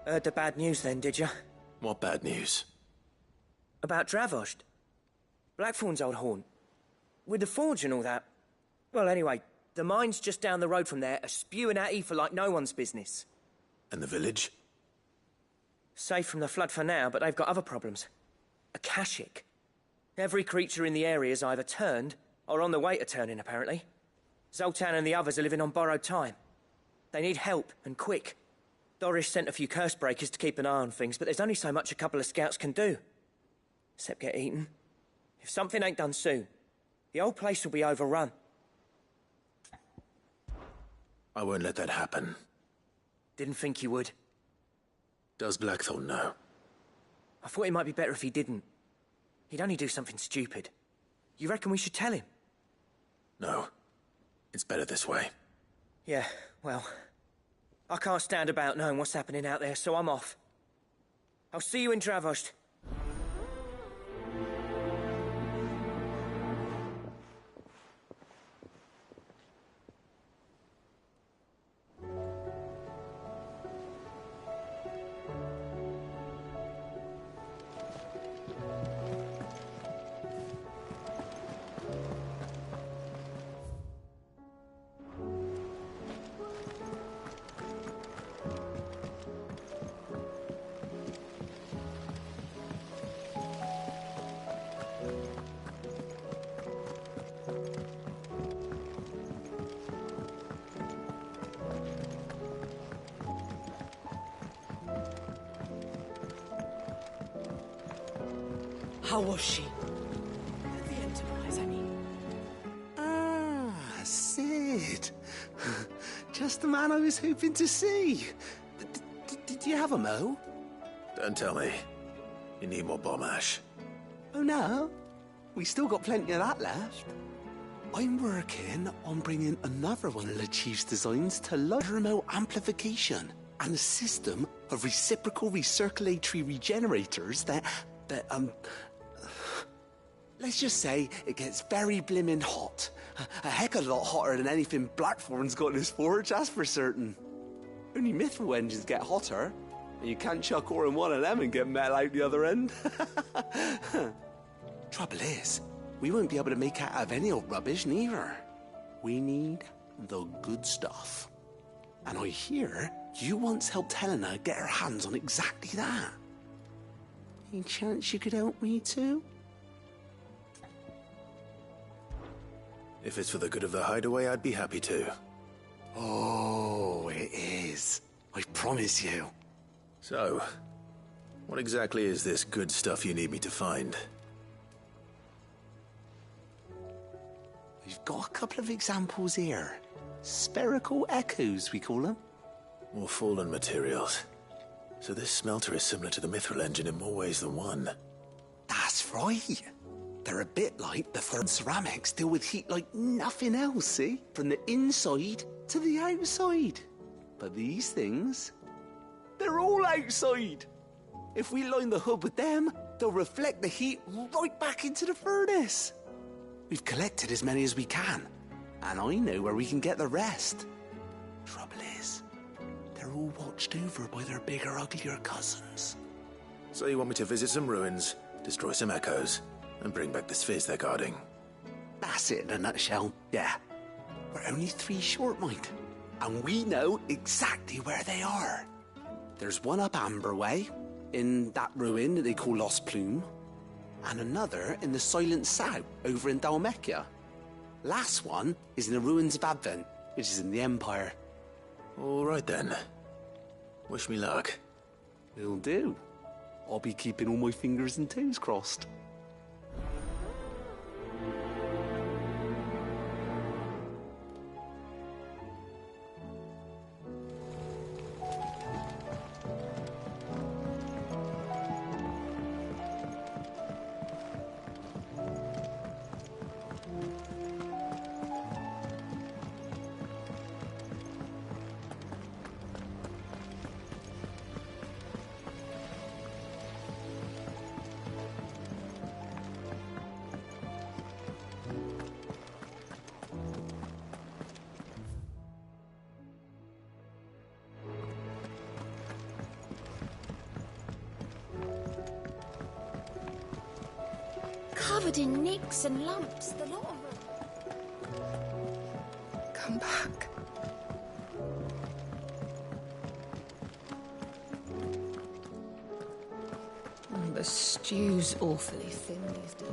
Heard the bad news then, did you? What bad news? About Dravost. Blackthorn's old haunt. With the forge and all that. Well, anyway, the mines just down the road from there are spewing out ether like no one's business. And the village? Safe from the flood for now, but they've got other problems. Akashic. Every creature in the area's either turned, or on the way to turning, apparently. Zoltan and the others are living on borrowed time. They need help, and quick. Doris sent a few curse breakers to keep an eye on things, but there's only so much a couple of scouts can do. Except get eaten. If something ain't done soon, the whole place will be overrun. I won't let that happen. Didn't think you would. Does Blackthorn know? I thought it might be better if he didn't. He'd only do something stupid. You reckon we should tell him? No. It's better this way. Yeah, well... I can't stand about knowing what's happening out there, so I'm off. I'll see you in Dravost. How was she? The Enterprise, I mean. Ah, Sid. Just the man I was hoping to see. Did you have a mo? Don't tell me. You need more bomb ash. Oh no, we still got plenty of that left. I'm working on bringing another one of the Chief's designs to life remote amplification and a system of reciprocal recirculatory regenerators that let's just say it gets very blimmin' hot. A heck of a lot hotter than anything Blackthorn's got in his forge, that's for certain. Only mithril engines get hotter, and you can't chuck ore in one of them and get metal out the other end. Trouble is, we won't be able to make out of any old rubbish neither. We need the good stuff. And I hear you once helped Helena get her hands on exactly that. Any chance you could help me too? If it's for the good of the hideaway, I'd be happy to. Oh, it is. I promise you. So, what exactly is this good stuff you need me to find? We've got a couple of examples here. Spherical echoes, we call them. More fallen materials. So this smelter is similar to the mithril engine in more ways than one. That's right. They're a bit like the third ceramics, deal with heat like nothing else, see? From the inside to the outside. But these things, they're all outside. If we line the hood with them, they'll reflect the heat right back into the furnace. We've collected as many as we can, and I know where we can get the rest. Trouble is, they're all watched over by their bigger, uglier cousins. So you want me to visit some ruins, destroy some echoes, and bring back the spheres they're guarding? That's it in a nutshell, yeah. We're only 3 short, mind, and we know exactly where they are. There's one up Amber Way, in that ruin that they call Lost Plume, and another in the Silent South, over in Dalmekia. Last one is in the ruins of Advent, which is in the Empire. All right then. Wish me luck. Will do. I'll be keeping all my fingers and toes crossed. covered in nicks and lumps, the lot of them. Come back. The stew's awfully thin these days.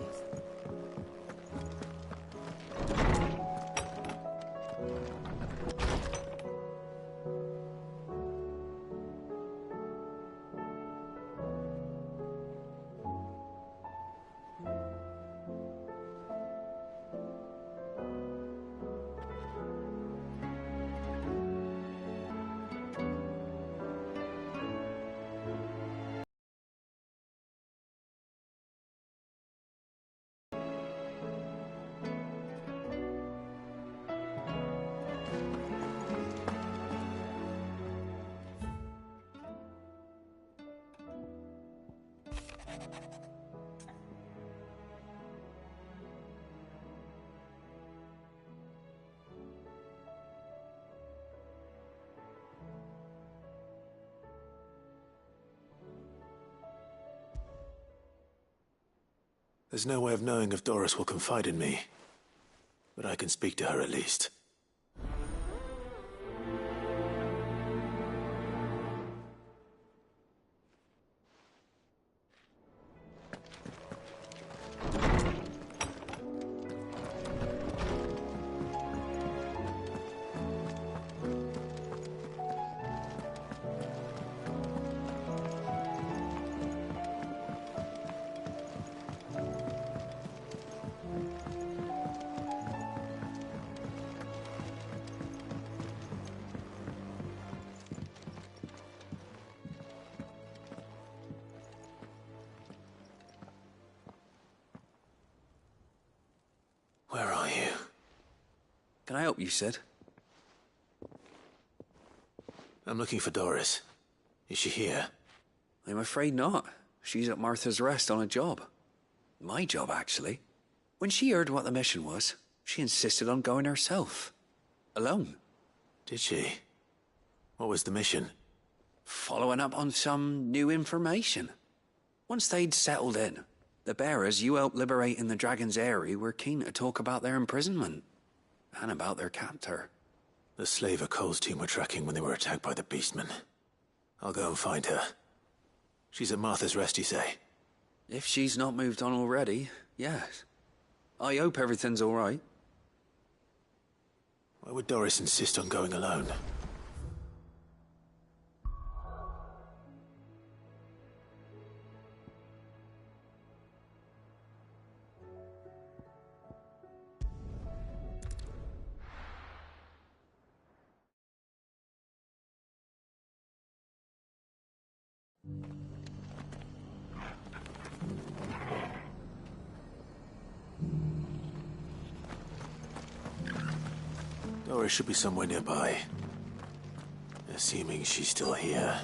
There's no way of knowing if Doris will confide in me, but I can speak to her at least. Where are you? Can I help you, Sid? I'm looking for Doris. Is she here? I'm afraid not. She's at Martha's Rest on a job. My job, actually. When she heard what the mission was, she insisted on going herself. Alone. Did she? What was the mission? Following up on some new information. Once they'd settled in, the bearers you helped liberate in the Dragon's Eyrie were keen to talk about their imprisonment. And about their captor. The slaver Cole's team were tracking when they were attacked by the Beastmen. I'll go and find her. She's at Martha's Rest, you say? If she's not moved on already, yes. I hope everything's all right. Why would Doris insist on going alone? Doris should be somewhere nearby. Assuming she's still here.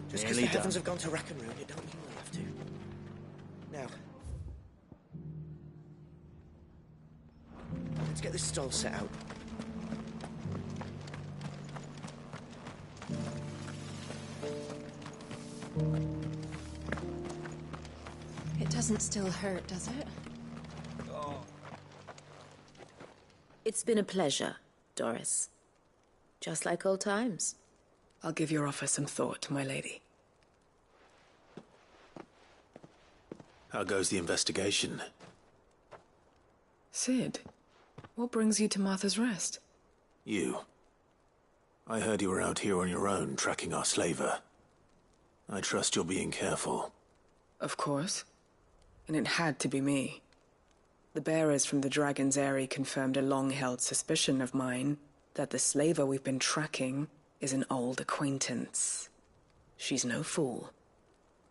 Just because the heavens have gone to rack and ruin, it don't mean we'll have to. Now, let's get this stall set out. It doesn't still hurt, does it? It's been a pleasure, Doris. Just like old times. I'll give your offer some thought, my lady. How goes the investigation? Sid, what brings you to Martha's Rest? You. I heard you were out here on your own, tracking our slaver. I trust you're being careful. Of course. And it had to be me. The bearers from the Dragon's Eyrie confirmed a long-held suspicion of mine that the slaver we've been tracking is an old acquaintance. She's no fool.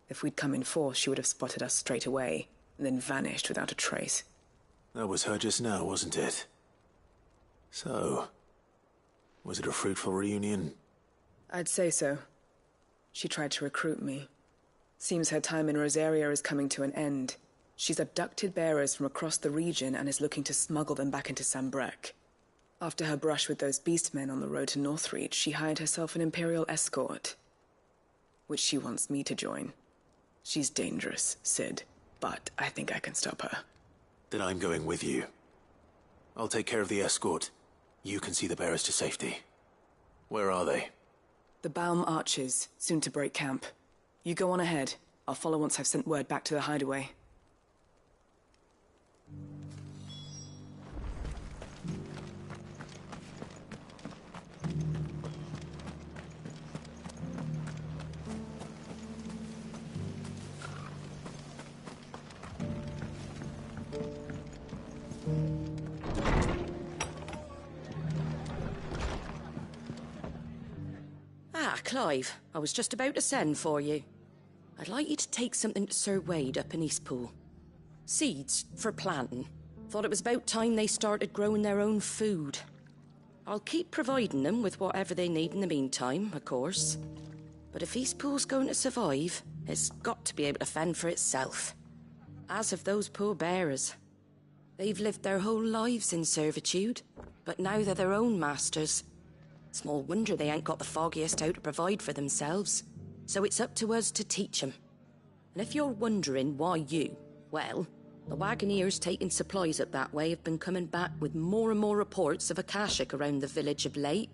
If we'd come in force, she would have spotted us straight away, and then vanished without a trace. That was her just now, wasn't it? So, was it a fruitful reunion? I'd say so. She tried to recruit me. Seems her time in Rosaria is coming to an end. She's abducted bearers from across the region and is looking to smuggle them back into Sambrec. After her brush with those beastmen on the road to Northreach, she hired herself an Imperial escort, which she wants me to join. She's dangerous, Sid, but I think I can stop her. Then I'm going with you. I'll take care of the escort. You can see the bearers to safety. Where are they? The Baum Archers, soon to break camp. You go on ahead. I'll follow once I've sent word back to the hideaway. Ah, Clive, I was just about to send for you. I'd like you to take something to Sir Wade up in Eastpool. Seeds for planting. Thought it was about time they started growing their own food. I'll keep providing them with whatever they need in the meantime, of course. But if Eastpool's going to survive, it's got to be able to fend for itself. As have those poor bearers. They've lived their whole lives in servitude, but now they're their own masters. Small wonder they ain't got the foggiest how to provide for themselves. So it's up to us to teach them. And if you're wondering why you, well, the Wagoneers taking supplies up that way have been coming back with more and more reports of Akashic around the village of late.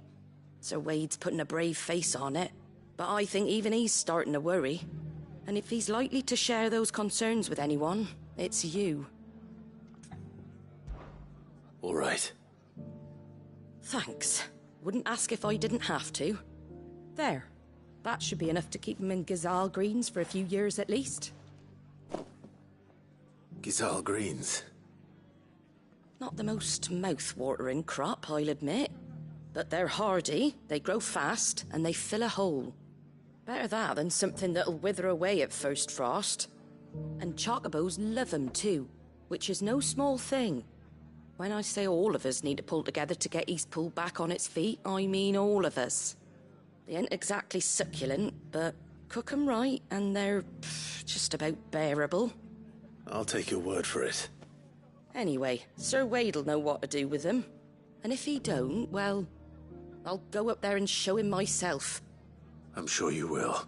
Sir Wade's putting a brave face on it, but I think even he's starting to worry. And if he's likely to share those concerns with anyone, it's you. All right. Thanks. Wouldn't ask if I didn't have to. There. That should be enough to keep him in Gazal Greens for a few years at least. Gazal Greens. Not the most mouth-watering crop, I'll admit. But they're hardy, they grow fast, and they fill a hole. Better that than something that'll wither away at first frost. And chocobos love 'em too, which is no small thing. When I say all of us need to pull together to get Eastpool back on its feet, I mean all of us. They ain't exactly succulent, but cook 'em right and they're just about bearable. I'll take your word for it. Anyway, Sir Wade'll know what to do with them. And if he don't, well, I'll go up there and show him myself. I'm sure you will.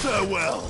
Farewell.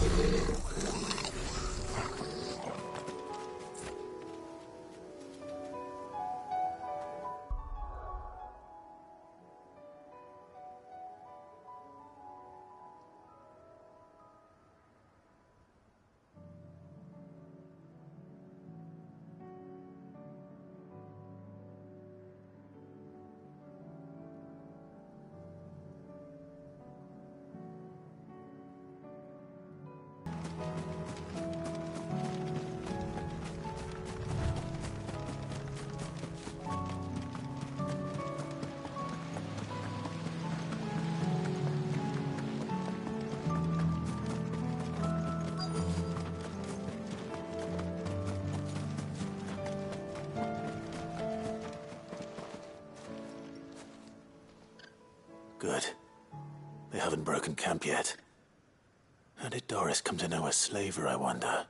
Good. They haven't broken camp yet. How did Doris come to know a slaver, I wonder?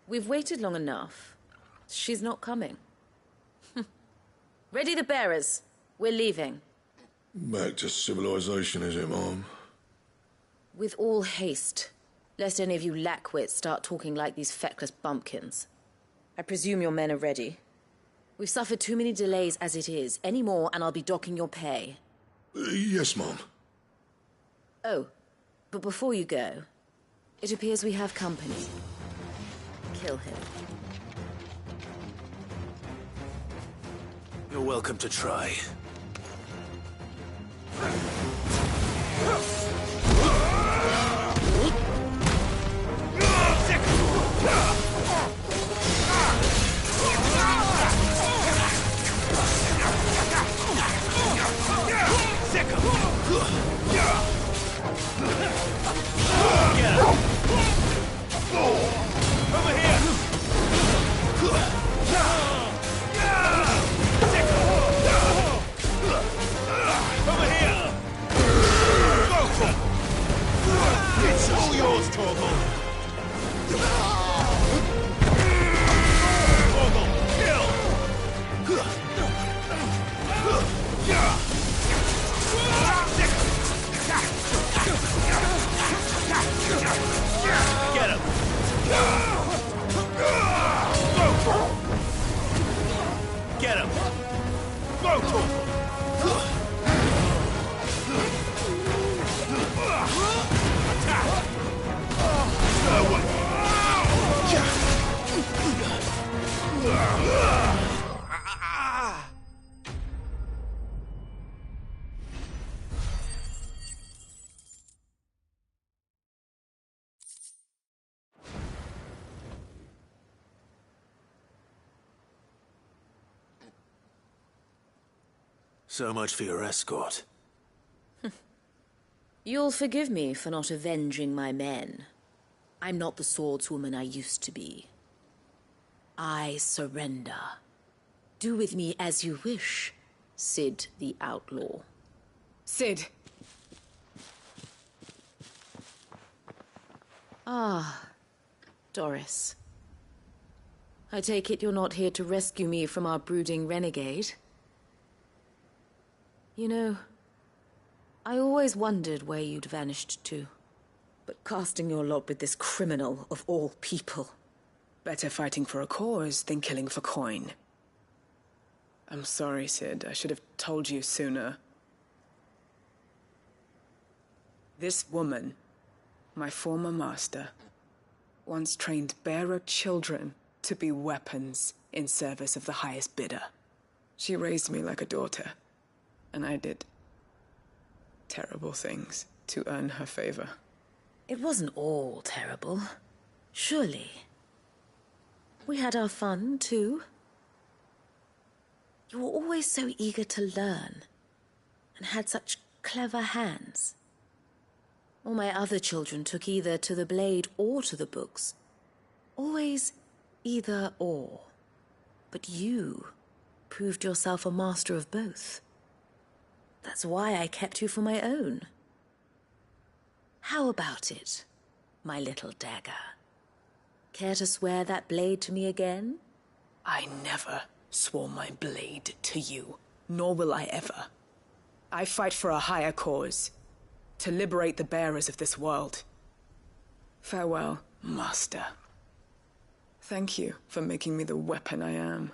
We've waited long enough. She's not coming. Ready the bearers. We're leaving. Back to civilization, is it, Mom? With all haste, lest any of you lackwits start talking like these feckless bumpkins. I presume your men are ready. We've suffered too many delays as it is. Any more, and I'll be docking your pay. Yes, Mom. Oh, but before you go, it appears we have company. Kill him. You're welcome to try. So much for your escort. You'll forgive me for not avenging my men. I'm not the swordswoman I used to be. I surrender. Do with me as you wish, Sid the Outlaw. Sid! Ah, Doris. I take it you're not here to rescue me from our brooding renegade? You know, I always wondered where you'd vanished to. But casting your lot with this criminal of all people. Better fighting for a cause than killing for coin. I'm sorry, Sid. I should have told you sooner. This woman, my former master, once trained bearer children to be weapons in service of the highest bidder. She raised me like a daughter, and I did terrible things to earn her favor. It wasn't all terrible, surely. We had our fun, too. You were always so eager to learn, and had such clever hands. All my other children took either to the blade or to the books. Always either or. But you proved yourself a master of both. That's why I kept you for my own. How about it, my little dagger? Care to swear that blade to me again? I never swore my blade to you, nor will I ever. I fight for a higher cause, to liberate the bearers of this world. Farewell, Master. Thank you for making me the weapon I am.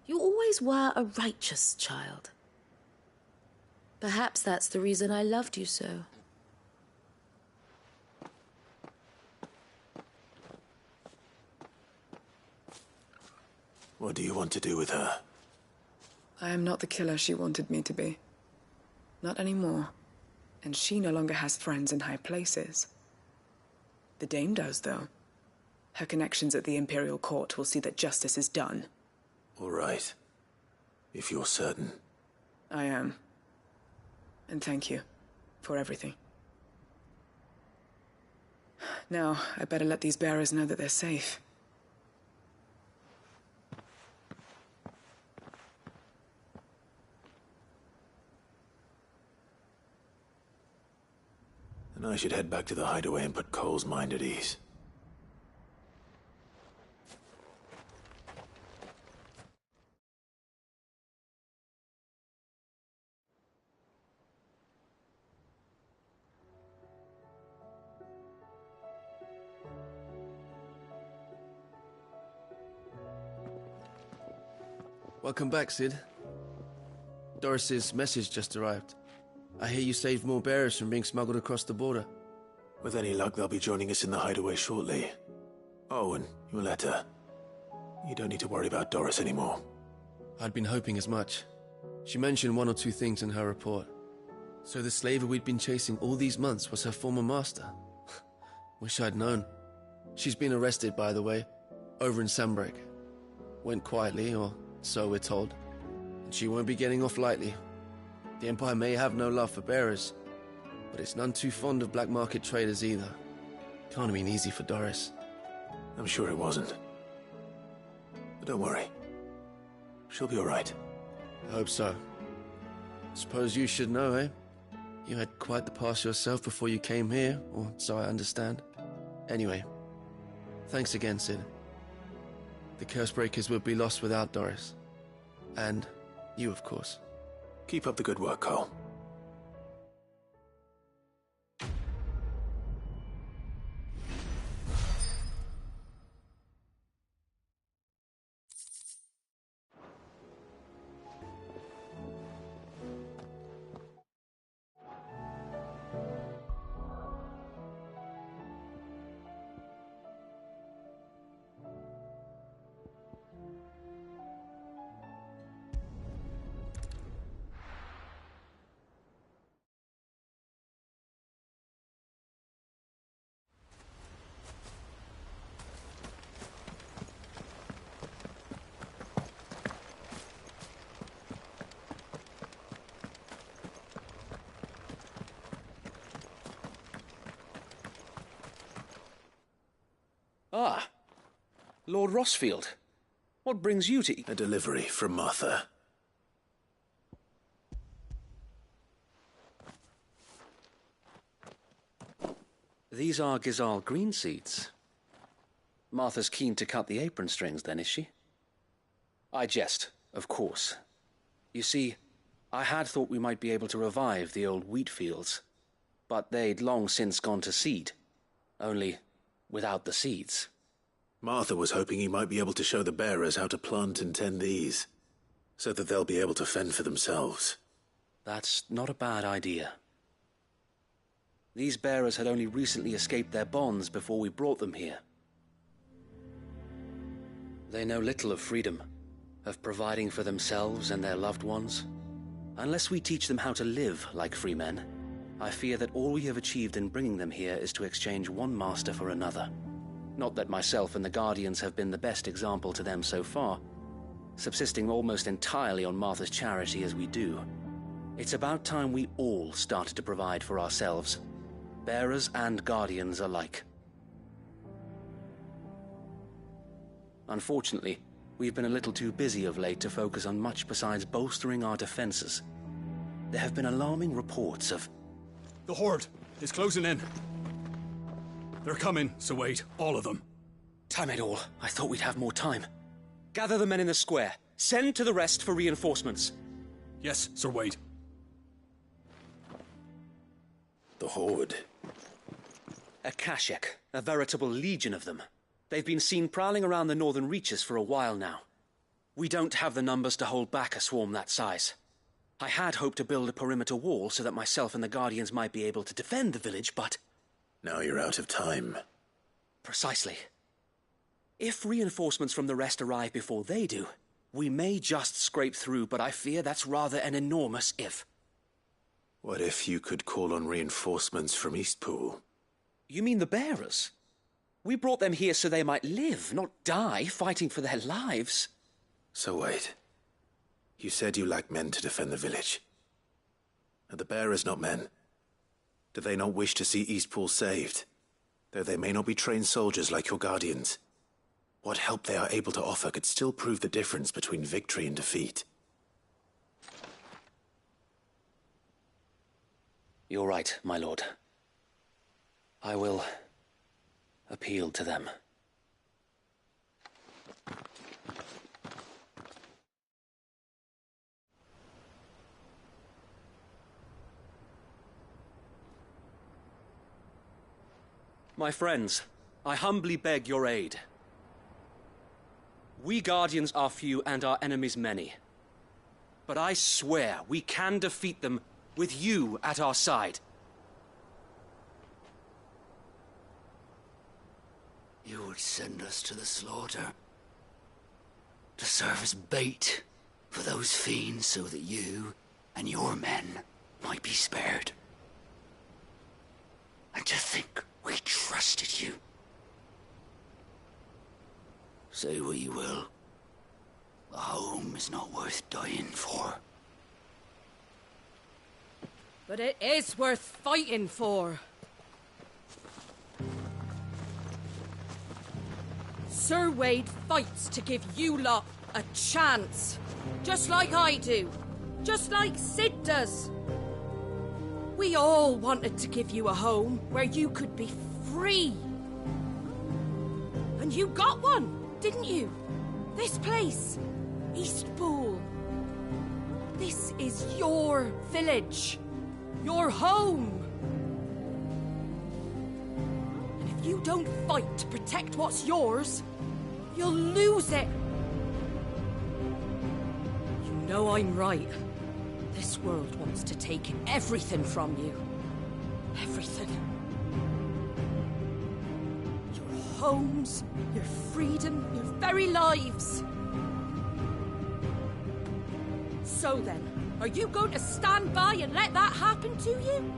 You always were a righteous child. Perhaps that's the reason I loved you so. What do you want to do with her? I am not the killer she wanted me to be. Not anymore. And she no longer has friends in high places. The Dame does, though. Her connections at the Imperial Court will see that justice is done. All right. If you're certain. I am. And thank you for everything. Now, I better let these bearers know that they're safe. And I should head back to the hideaway and put Cole's mind at ease. Welcome back, Sid. Doris's message just arrived. I hear you saved more bearers from being smuggled across the border. With any luck, they'll be joining us in the hideaway shortly. Oh, and your letter. You don't need to worry about Doris anymore. I'd been hoping as much. She mentioned one or two things in her report. So the slaver we'd been chasing all these months was her former master. Wish I'd known. She's been arrested, by the way, over in Sandbreak. Went quietly, or so we're told. And she won't be getting off lightly. The Empire may have no love for bearers, but it's none too fond of black market traders either. Can't have been easy for Doris. I'm sure it wasn't. But don't worry. She'll be all right. I hope so. Suppose you should know, eh? You had quite the past yourself before you came here, or so I understand. Anyway, thanks again, Sid. The Cursebreakers would be lost without Doris. And you, of course. Keep up the good work, Cole. Ah, Lord Rossfield. What brings you to... A delivery from Martha. These are Gizal green seeds. Martha's keen to cut the apron strings, then, is she? I jest, of course. You see, I had thought we might be able to revive the old wheat fields, but they'd long since gone to seed. Only without the seeds. Martha was hoping he might be able to show the bearers how to plant and tend these, so that they'll be able to fend for themselves. That's not a bad idea. These bearers had only recently escaped their bonds before we brought them here. They know little of freedom, of providing for themselves and their loved ones. Unless we teach them how to live like free men, I fear that all we have achieved in bringing them here is to exchange one master for another. Not that myself and the Guardians have been the best example to them so far, subsisting almost entirely on Martha's charity as we do. It's about time we all started to provide for ourselves, bearers and Guardians alike. Unfortunately, we've been a little too busy of late to focus on much besides bolstering our defenses. There have been alarming reports of... The Horde is closing in. They're coming, so wait, all of them. Damn it all, I thought we'd have more time. Gather the men in the square. Send to the rest for reinforcements. Yes, Sir Wade. The Horde. A Kashek, a veritable legion of them. They've been seen prowling around the northern reaches for a while now. We don't have the numbers to hold back a swarm that size. I had hoped to build a perimeter wall so that myself and the Guardians might be able to defend the village, but... Now you're out of time. Precisely. If reinforcements from the rest arrive before they do, we may just scrape through, but I fear that's rather an enormous if. What if you could call on reinforcements from Eastpool? You mean the bearers? We brought them here so they might live, not die, fighting for their lives. So wait. You said you lack men to defend the village. Are the bearers not men? Do they not wish to see Eastpool saved? Though they may not be trained soldiers like your Guardians. What help they are able to offer could still prove the difference between victory and defeat. You're right, my lord. I will appeal to them. My friends, I humbly beg your aid. We Guardians are few and our enemies many. But I swear we can defeat them with you at our side. You would send us to the slaughter, to serve as bait for those fiends so that you and your men might be spared. And to think we trusted you. Say what you will, a home is not worth dying for. But it is worth fighting for. Sir Wade fights to give you lot a chance. Just like I do. Just like Sid does. We all wanted to give you a home where you could be free. And you got one, didn't you? This place, Eastpool. This is your village. Your home. And if you don't fight to protect what's yours, you'll lose it. You know I'm right. This world wants to take everything from you. Everything. Your homes, your freedom, your very lives. So then, are you going to stand by and let that happen to you?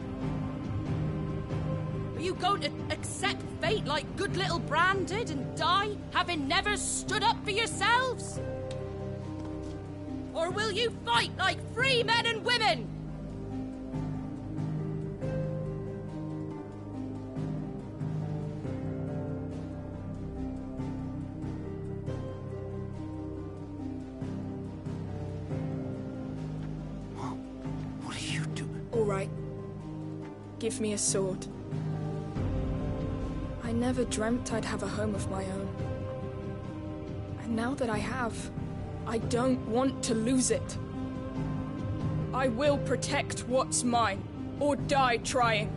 Are you going to accept fate like good little Bran did and die, having never stood up for yourselves? Or will you fight like free men and women? What are you doing? All right. Give me a sword. I never dreamt I'd have a home of my own. And now that I have, I don't want to lose it. I will protect what's mine, or die trying.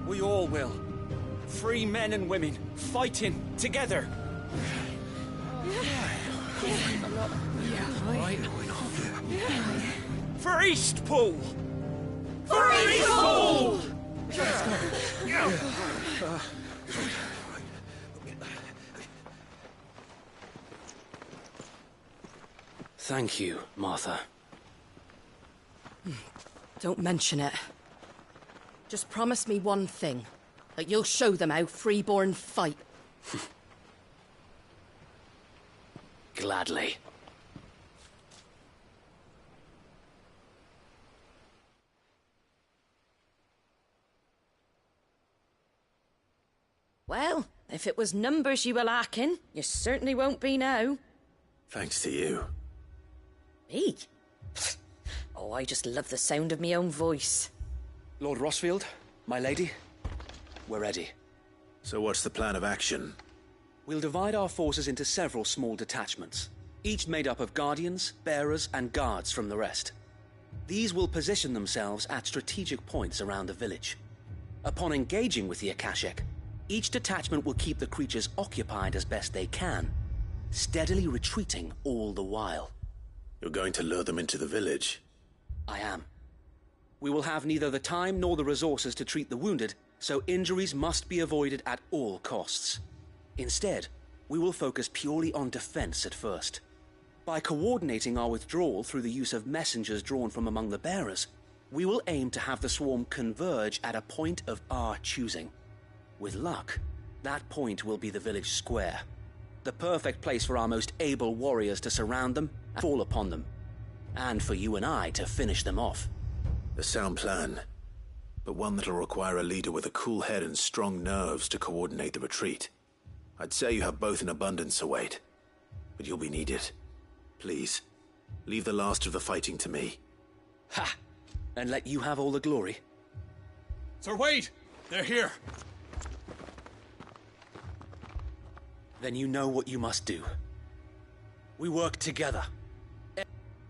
We all will. Free men and women, fighting together. For Eastpool! For Eastpool! Thank you, Martha. Don't mention it. Just promise me one thing. That you'll show them how freeborn fight. Gladly. Well, if it was numbers you were lacking, you certainly won't be now. Thanks to you. Me? Oh, I just love the sound of my own voice. Lord Rossfield, my lady, we're ready. So what's the plan of action? We'll divide our forces into several small detachments, each made up of guardians, bearers, and guards from the rest. These will position themselves at strategic points around the village. Upon engaging with the Akashic, each detachment will keep the creatures occupied as best they can, steadily retreating all the while. You're going to lure them into the village? I am. We will have neither the time nor the resources to treat the wounded, so injuries must be avoided at all costs. Instead, we will focus purely on defense at first. By coordinating our withdrawal through the use of messengers drawn from among the bearers, we will aim to have the swarm converge at a point of our choosing. With luck, that point will be the village square, the perfect place for our most able warriors to surround them and fall upon them, and for you and I to finish them off. A sound plan, but one that'll require a leader with a cool head and strong nerves to coordinate the retreat. I'd say you have both in abundance, Sir Wade, but you'll be needed. Please, leave the last of the fighting to me. Ha! And let you have all the glory? Sir Wade! They're here! Then you know what you must do. We work together,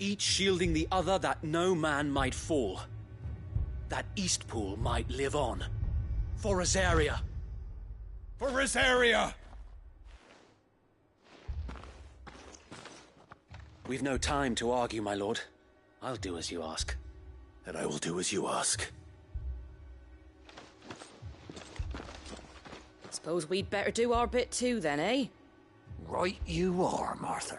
each shielding the other that no man might fall. That Eastpool might live on. For Rosaria! For Rosaria! We've no time to argue, my lord. I'll do as you ask. And I will do as you ask. Suppose we'd better do our bit too, then, eh? Right you are, Martha.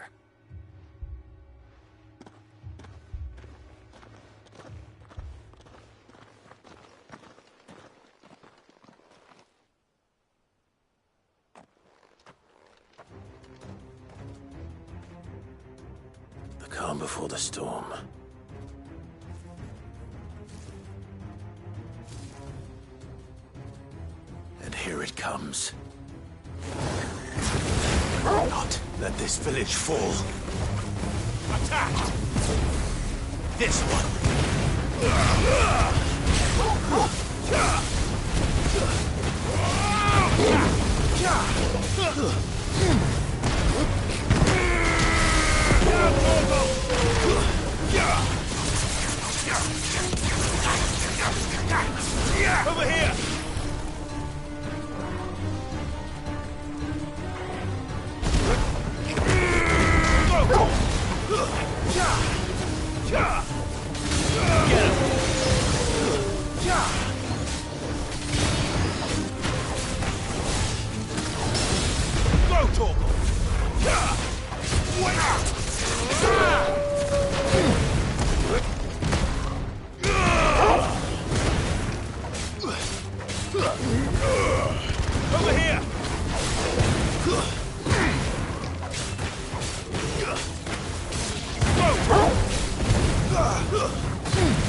The calm before the storm. And here it comes. Not let this village fall. Attack! This one. Over here! Over here!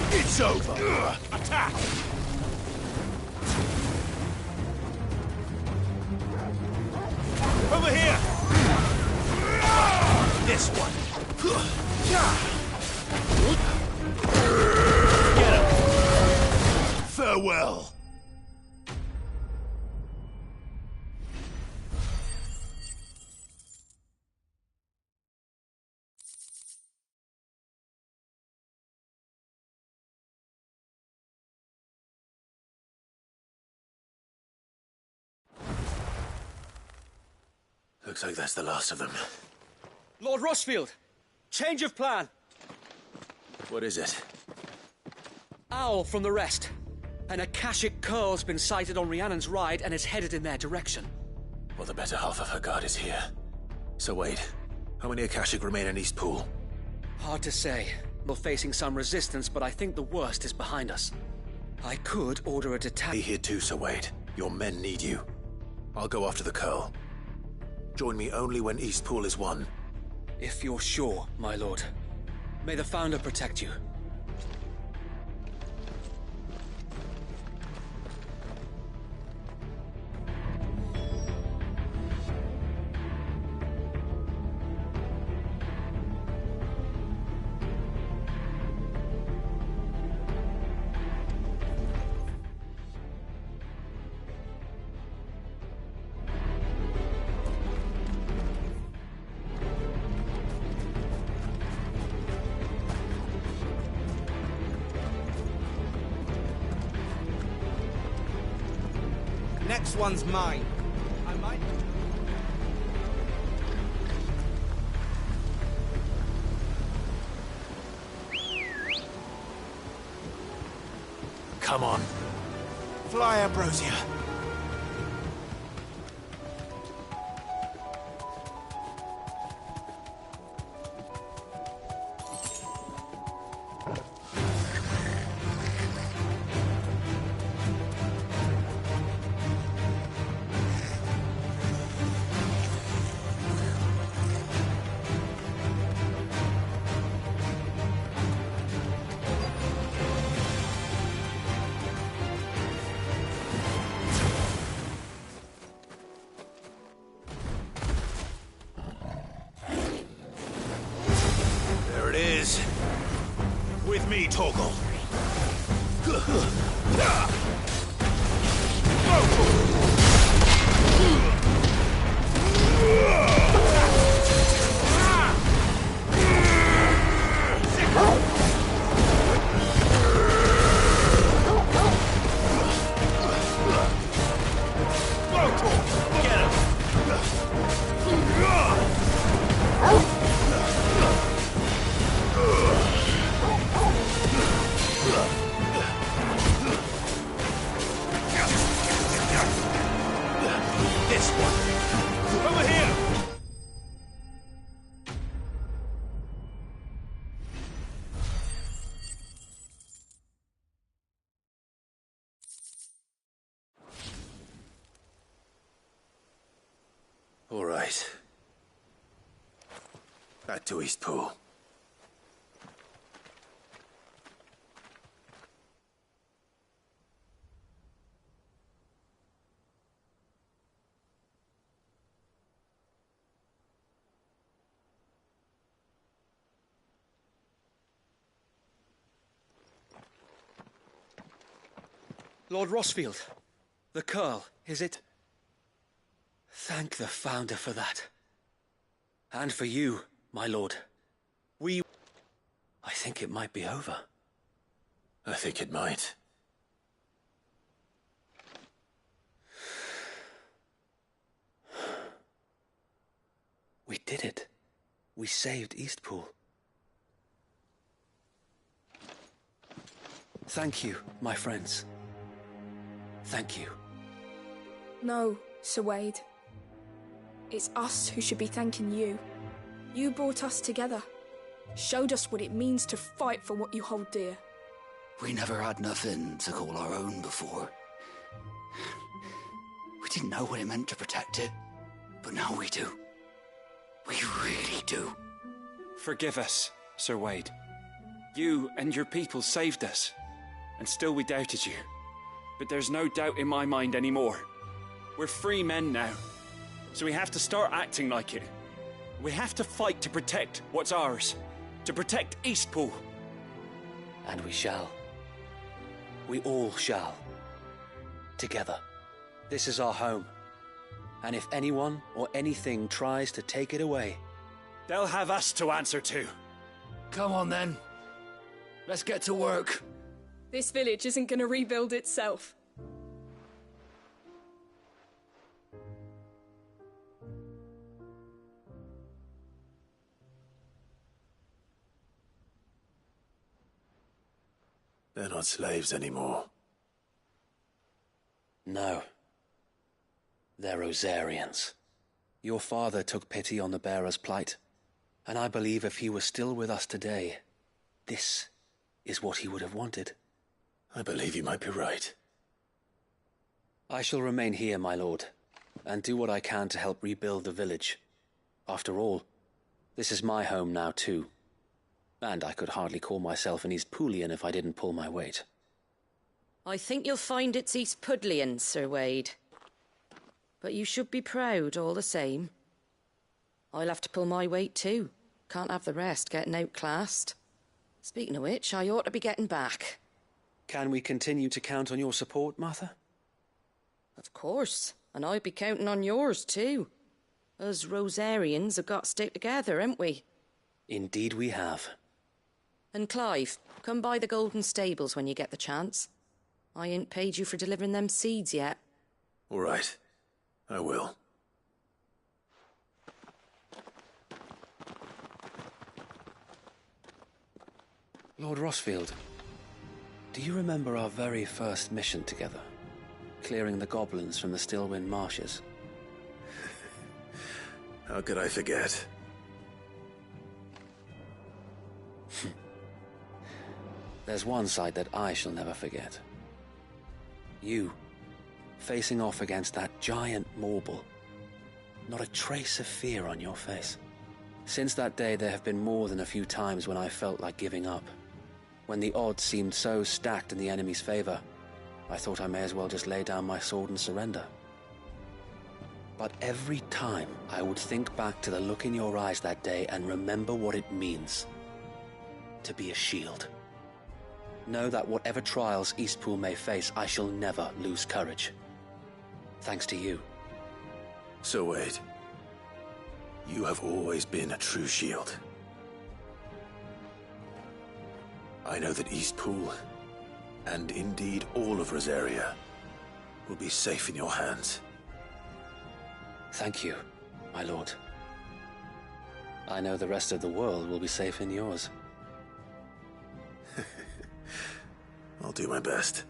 It's over! Attack! Over here! This one! Get him! Farewell! Looks like that's the last of them. Lord Rossfield! Change of plan! What is it? Owl from the rest. An Akashic curl's been sighted on Rhiannon's ride and is headed in their direction. Well, the better half of her guard is here. So wait, how many Akashic remain in Eastpool? Hard to say. We're facing some resistance, but I think the worst is behind us. I could order a Be detachment. here too, Sir Wade. Your men need you. I'll go after the curl. Join me only when Eastpool is won. If you're sure, my lord. May the Founder protect you. Next one's mine. I might... Come on. Fly, Ambrosia. With me, Torgal. This one! Over here! All right. Back to Eastpool. Lord Rossfield, the Curl, is it? Thank the Founder for that. And for you, my lord. I think it might be over. I think it might. We did it. We saved Eastpool. Thank you, my friends. Thank you. No, Sir Wade. It's us who should be thanking you. You brought us together. Showed us what it means to fight for what you hold dear. We never had nothing to call our own before. We didn't know what it meant to protect it, but now we do. We really do. Forgive us, Sir Wade. You and your people saved us, and still we doubted you. But there's no doubt in my mind anymore. We're free men now, so we have to start acting like it. We have to fight to protect what's ours, to protect Eastpool. And we shall. We all shall. Together. This is our home. And if anyone or anything tries to take it away, they'll have us to answer to. Come on then. Let's get to work. This village isn't going to rebuild itself. They're not slaves anymore. No. They're Rosarians. Your father took pity on the bearer's plight, and I believe if he were still with us today, this is what he would have wanted. I believe you might be right. I shall remain here, my lord, and do what I can to help rebuild the village. After all, this is my home now too. And I could hardly call myself an Eastpoolian if I didn't pull my weight. I think you'll find it's Eastpudlian, Sir Wade. But you should be proud all the same. I'll have to pull my weight too. Can't have the rest getting outclassed. Speaking of which, I ought to be getting back. Can we continue to count on your support, Martha? Of course, and I'd be counting on yours too. Us Rosarians have got to stick together, haven't we? Indeed we have. And Clive, come by the Golden Stables when you get the chance. I ain't paid you for delivering them seeds yet. All right. I will. Lord Rossfield, do you remember our very first mission together? Clearing the goblins from the Stillwind marshes? How could I forget? There's one sight that I shall never forget. You, facing off against that giant Morble. Not a trace of fear on your face. Since that day, there have been more than a few times when I felt like giving up. When the odds seemed so stacked in the enemy's favor, I thought I may as well just lay down my sword and surrender. But every time, I would think back to the look in your eyes that day and remember what it means to be a shield. Know that whatever trials Eastpool may face, I shall never lose courage. Thanks to you. So Wade, you have always been a true shield. I know that Eastpool, and indeed all of Rosaria, will be safe in your hands. Thank you, my lord. I know the rest of the world will be safe in yours. I'll do my best.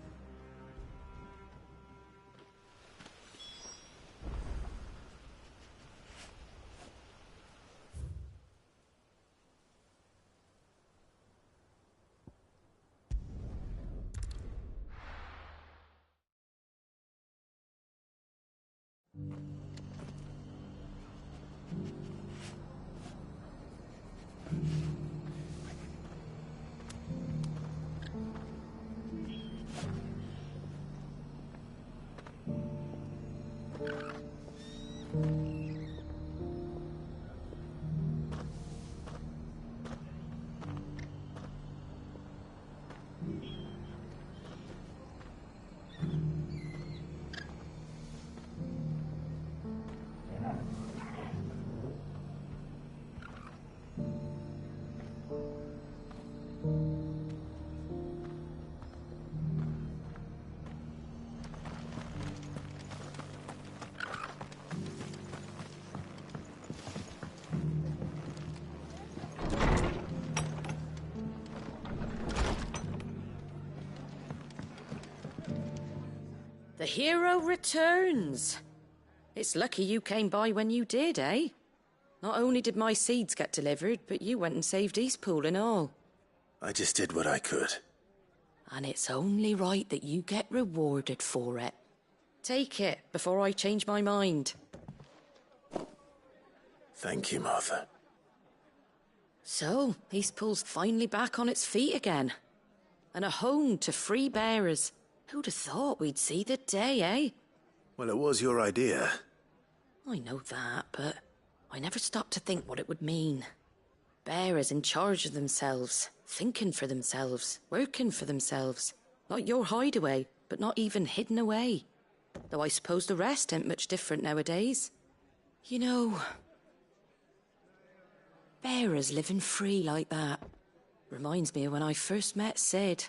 The hero returns. It's lucky you came by when you did, eh? Not only did my seeds get delivered, but you went and saved Eastpool and all. I just did what I could. And it's only right that you get rewarded for it. Take it before I change my mind. Thank you, Martha. So, Eastpool's finally back on its feet again. And a home to free bearers. Who'd have thought we'd see the day, eh? Well, it was your idea. I know that, but I never stopped to think what it would mean. Bearers in charge of themselves, thinking for themselves, working for themselves. Like your hideaway, but not even hidden away. Though I suppose the rest ain't much different nowadays. You know, bearers living free like that reminds me of when I first met Sid.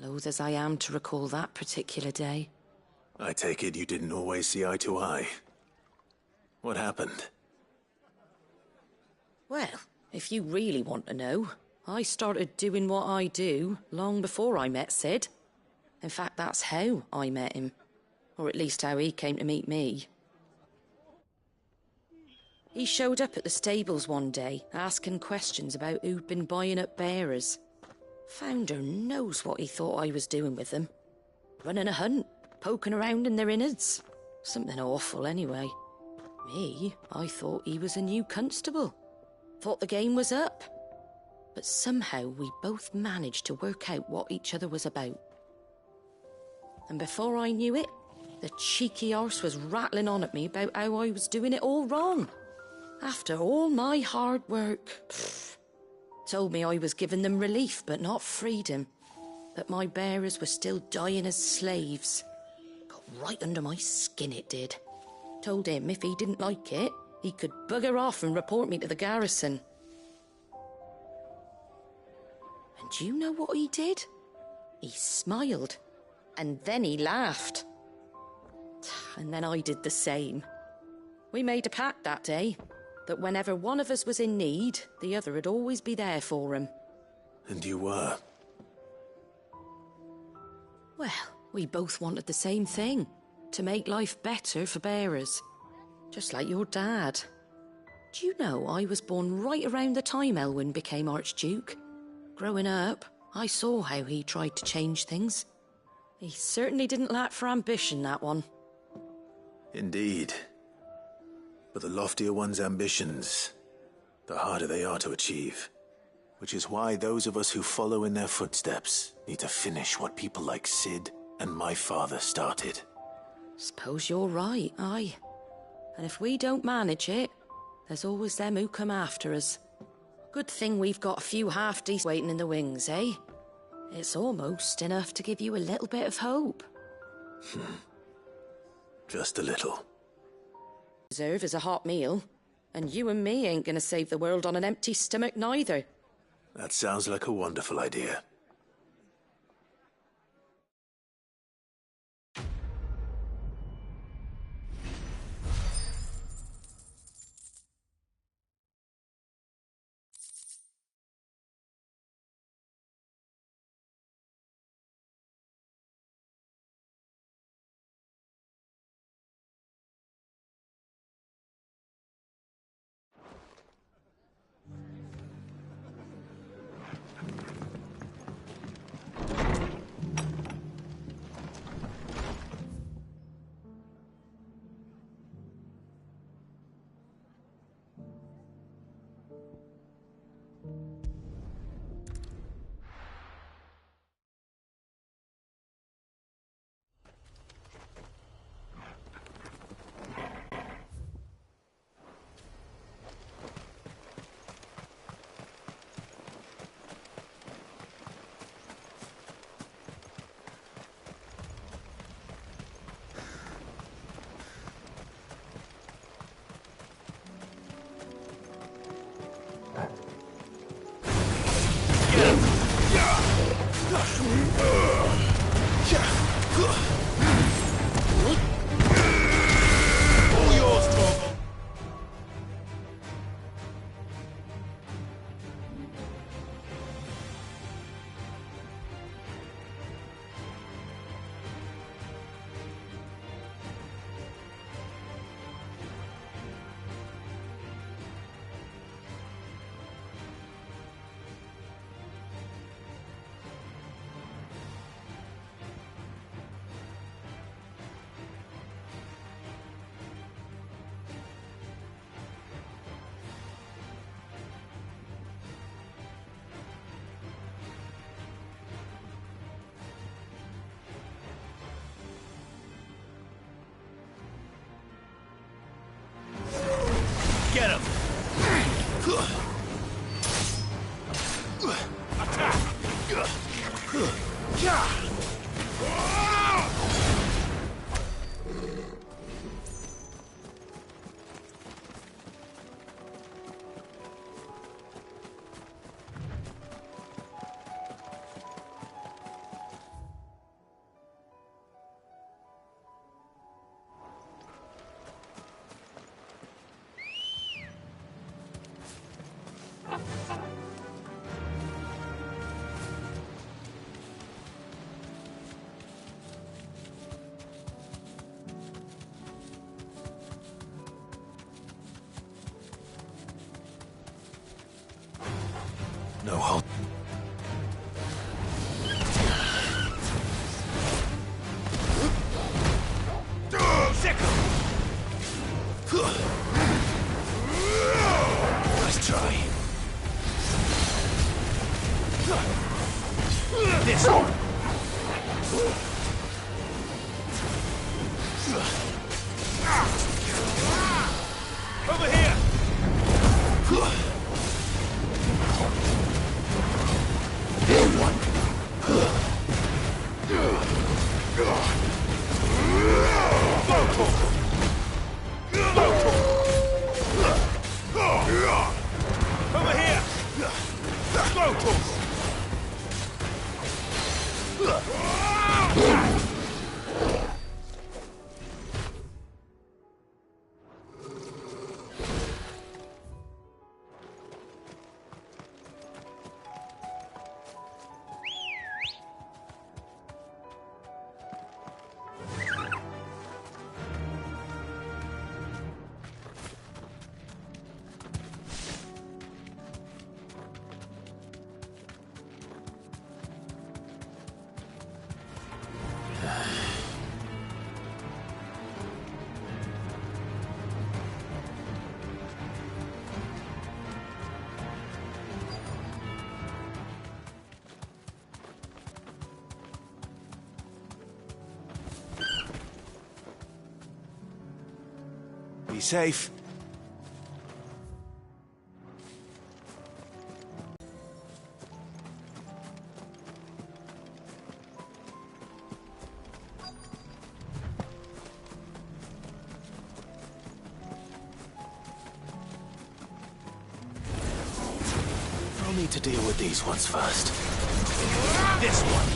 Loath as I am to recall that particular day. I take it you didn't always see eye to eye. What happened? Well, if you really want to know, I started doing what I do long before I met Sid. In fact, that's how I met him. Or at least how he came to meet me. He showed up at the stables one day, asking questions about who'd been buying up bearers. Founder knows what he thought I was doing with them. Running a hunt, poking around in their innards. Something awful, anyway. Me, I thought he was a new constable. Thought the game was up. But somehow we both managed to work out what each other was about. And before I knew it, the cheeky arse was rattling on at me about how I was doing it all wrong. After all my hard work. Told me I was giving them relief, but not freedom. That my bearers were still dying as slaves. Got right under my skin, it did. Told him if he didn't like it, he could bugger off and report me to the garrison. And do you know what he did? He smiled. And then he laughed. And then I did the same. We made a pact that day. That whenever one of us was in need, the other would always be there for him. And you were? Well, we both wanted the same thing. To make life better for bearers. Just like your dad. Do you know I was born right around the time Elwyn became Archduke? Growing up, I saw how he tried to change things. He certainly didn't lack for ambition, that one. Indeed. But the loftier one's ambitions, the harder they are to achieve. Which is why those of us who follow in their footsteps need to finish what people like Sid and my father started. Suppose you're right, aye. And if we don't manage it, there's always them who come after us. Good thing we've got a few half-decent waiting in the wings, eh? It's almost enough to give you a little bit of hope. Just a little. Deserve is a hot meal. And you and me ain't gonna save the world on an empty stomach neither. That sounds like a wonderful idea. Get him! No halt. Nice try. This one. Over here. Over here! Be safe. need to deal with these ones first. This one.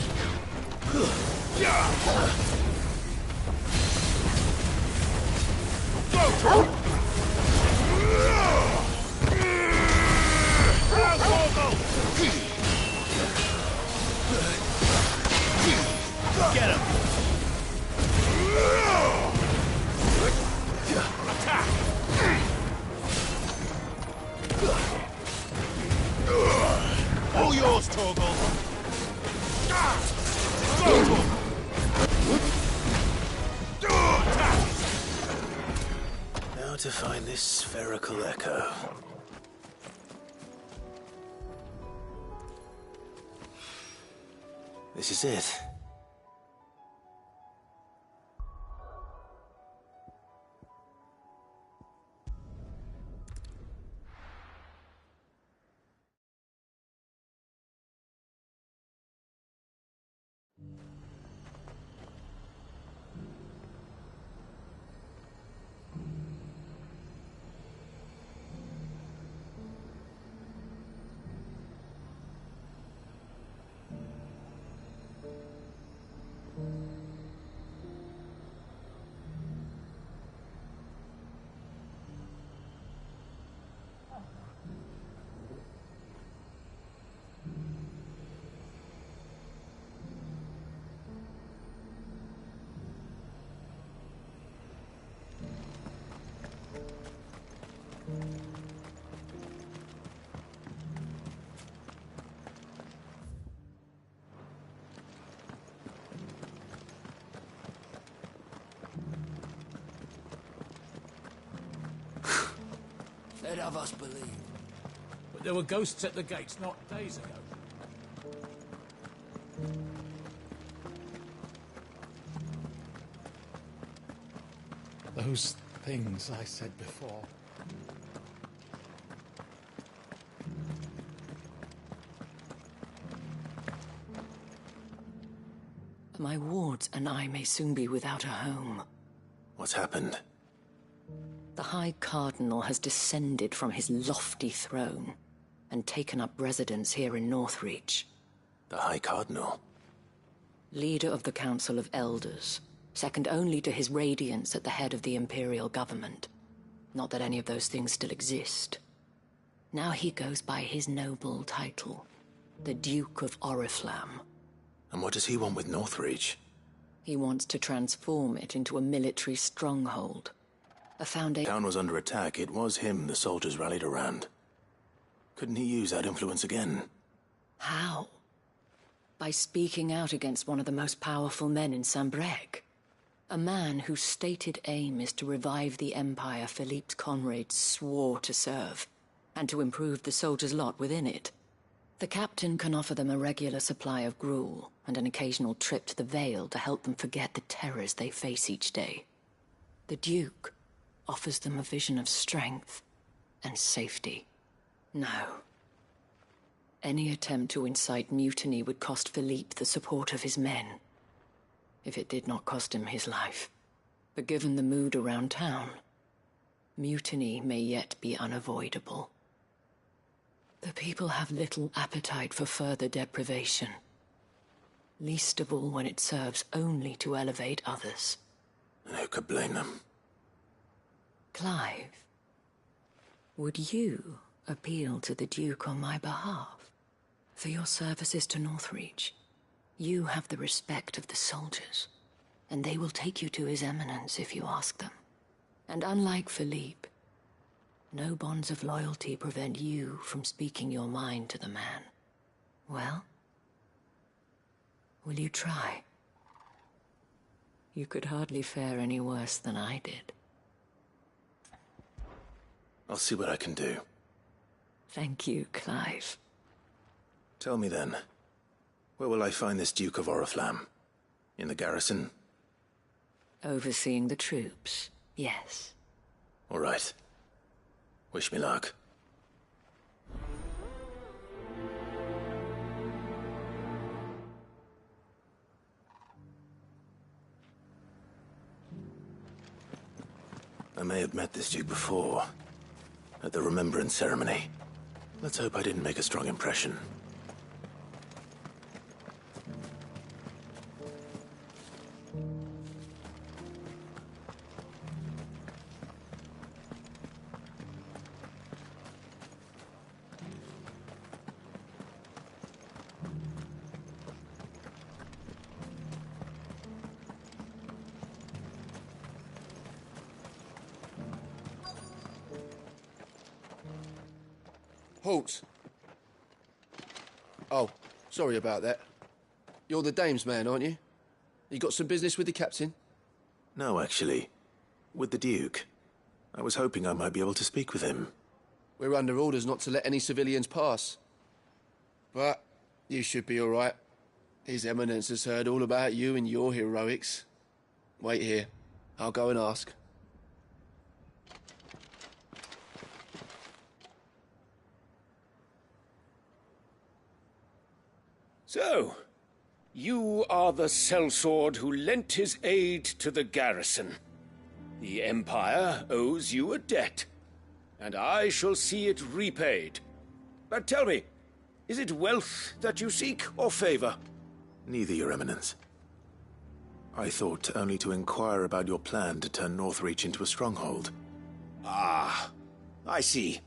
Get him! Attack! All yours, Torgal! Now to find this spherical echo. This is it. Let of us believe. But there were ghosts at the gates not days ago. Those things I said before. My wards and I may soon be without a home. What's happened? The High Cardinal has descended from his lofty throne and taken up residence here in Northreach. The High Cardinal? Leader of the Council of Elders, second only to his Radiance at the head of the Imperial government. Not that any of those things still exist. Now he goes by his noble title, the Duke of Oriflamme. And what does he want with Northreach? He wants to transform it into a military stronghold. A foundation. The town was under attack. It was him the soldiers rallied around. Couldn't he use that influence again? How? By speaking out against one of the most powerful men in Sambreg. A man whose stated aim is to revive the empire Philippe's comrades swore to serve, and to improve the soldiers' lot within it. The captain can offer them a regular supply of gruel, and an occasional trip to the Vale to help them forget the terrors they face each day. The Duke offers them a vision of strength and safety. No. Any attempt to incite mutiny would cost Philippe the support of his men, if it did not cost him his life. But given the mood around town, mutiny may yet be unavoidable. The people have little appetite for further deprivation, least of all when it serves only to elevate others. And who could blame them? Clive, would you appeal to the Duke on my behalf? For your services to Northreach, you have the respect of the soldiers, and they will take you to His Eminence if you ask them. And unlike Philippe, no bonds of loyalty prevent you from speaking your mind to the man. Well, will you try? You could hardly fare any worse than I did. I'll see what I can do. Thank you, Clive. Tell me then, where will I find this Duke of Oriflamme? In the garrison? Overseeing the troops, yes. All right. Wish me luck. I may have met this Duke before, at the Remembrance Ceremony. Let's hope I didn't make a strong impression. Halt! Oh, sorry about that. You're the dame's man, aren't you? You got some business with the captain? No, actually. With the Duke. I was hoping I might be able to speak with him. We're under orders not to let any civilians pass. But you should be all right. His Eminence has heard all about you and your heroics. Wait here. I'll go and ask. So, you are the sellsword who lent his aid to the garrison. The Empire owes you a debt, and I shall see it repaid. But tell me, is it wealth that you seek, or favor? Neither, Your Eminence. I thought only to inquire about your plan to turn Northreach into a stronghold. Ah, I see.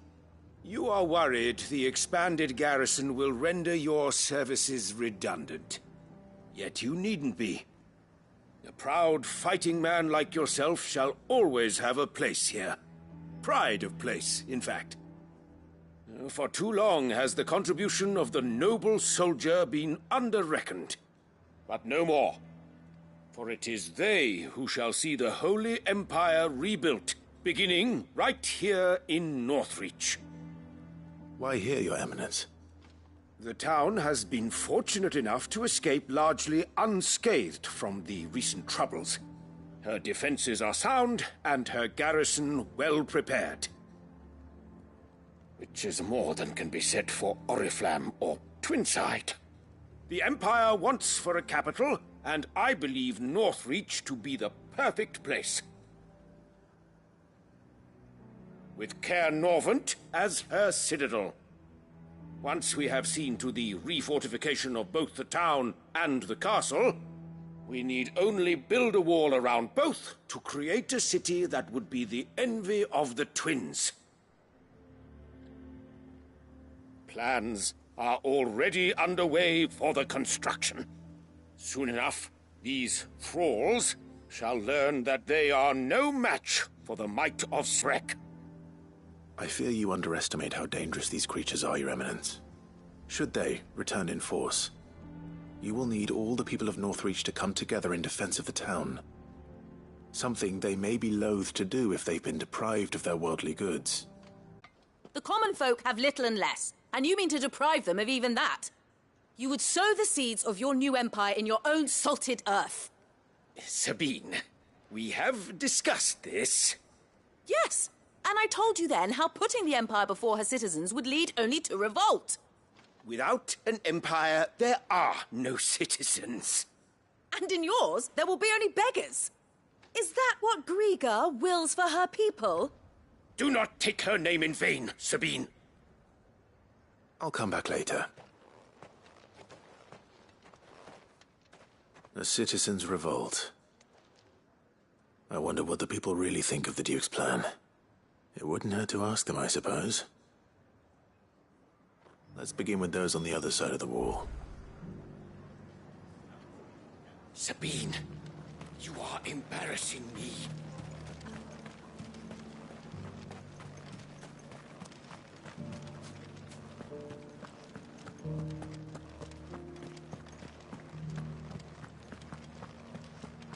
You are worried the expanded garrison will render your services redundant. Yet you needn't be. A proud fighting man like yourself shall always have a place here. Pride of place, in fact. For too long has the contribution of the noble soldier been under-reckoned. But no more. For it is they who shall see the Holy Empire rebuilt, beginning right here in Northreach. Why here, Your Eminence? The town has been fortunate enough to escape largely unscathed from the recent troubles. Her defenses are sound, and her garrison well prepared. Which is more than can be said for Oriflamme or Twinside. The Empire wants for a capital, and I believe Northreach to be the perfect place. With Caer Norvent as her citadel. Once we have seen to the refortification of both the town and the castle, we need only build a wall around both to create a city that would be the envy of the twins. Plans are already underway for the construction. Soon enough, these thralls shall learn that they are no match for the might of Shrek. I fear you underestimate how dangerous these creatures are, Your Eminence. Should they return in force, you will need all the people of Northreach to come together in defense of the town. Something they may be loath to do if they've been deprived of their worldly goods. The common folk have little and less, and you mean to deprive them of even that? You would sow the seeds of your new empire in your own salted earth. Sabine, we have discussed this. Yes, and I told you then how putting the empire before her citizens would lead only to revolt. Without an empire, there are no citizens. And in yours, there will be only beggars. Is that what Griga wills for her people? Do not take her name in vain, Sabine. I'll come back later. A citizens' revolt. I wonder what the people really think of the Duke's plan. It wouldn't hurt to ask them, I suppose. Let's begin with those on the other side of the wall. Sabine, you are embarrassing me.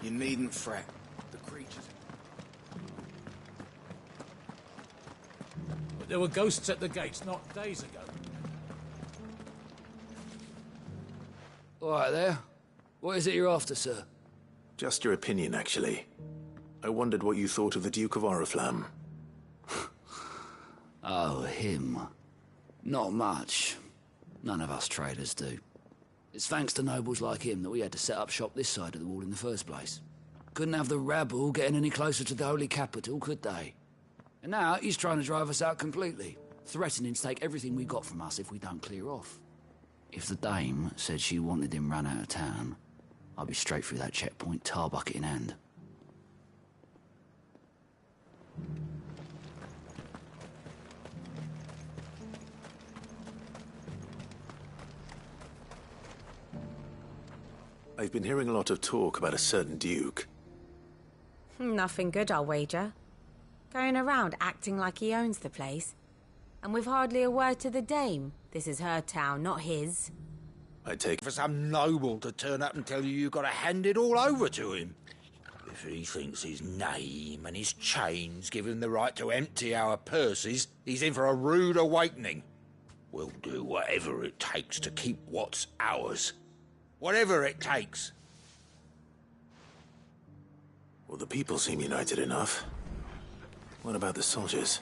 You needn't fret. The creatures... But there were ghosts at the gates not days ago. All right there. What is it you're after, sir? Just your opinion, actually. I wondered what you thought of the Duke of Oriflamme. Oh, him. Not much. None of us traders do. It's thanks to nobles like him that we had to set up shop this side of the wall in the first place. Couldn't have the rabble getting any closer to the holy capital, could they? And now he's trying to drive us out completely. threatening to take everything we got from us if we don't clear off. If the dame said she wanted him run out of town, I'd be straight through that checkpoint, tar bucket in hand. I've been hearing a lot of talk about a certain duke. Nothing good, I'll wager. Going around acting like he owns the place. And with hardly a word to the dame. This is her town, not his. I take for some noble to turn up and tell you got to hand it all over to him. If he thinks his name and his chains give him the right to empty our purses, he's in for a rude awakening. We'll do whatever it takes to keep what's ours. Whatever it takes. Well, the people seem united enough. What about the soldiers?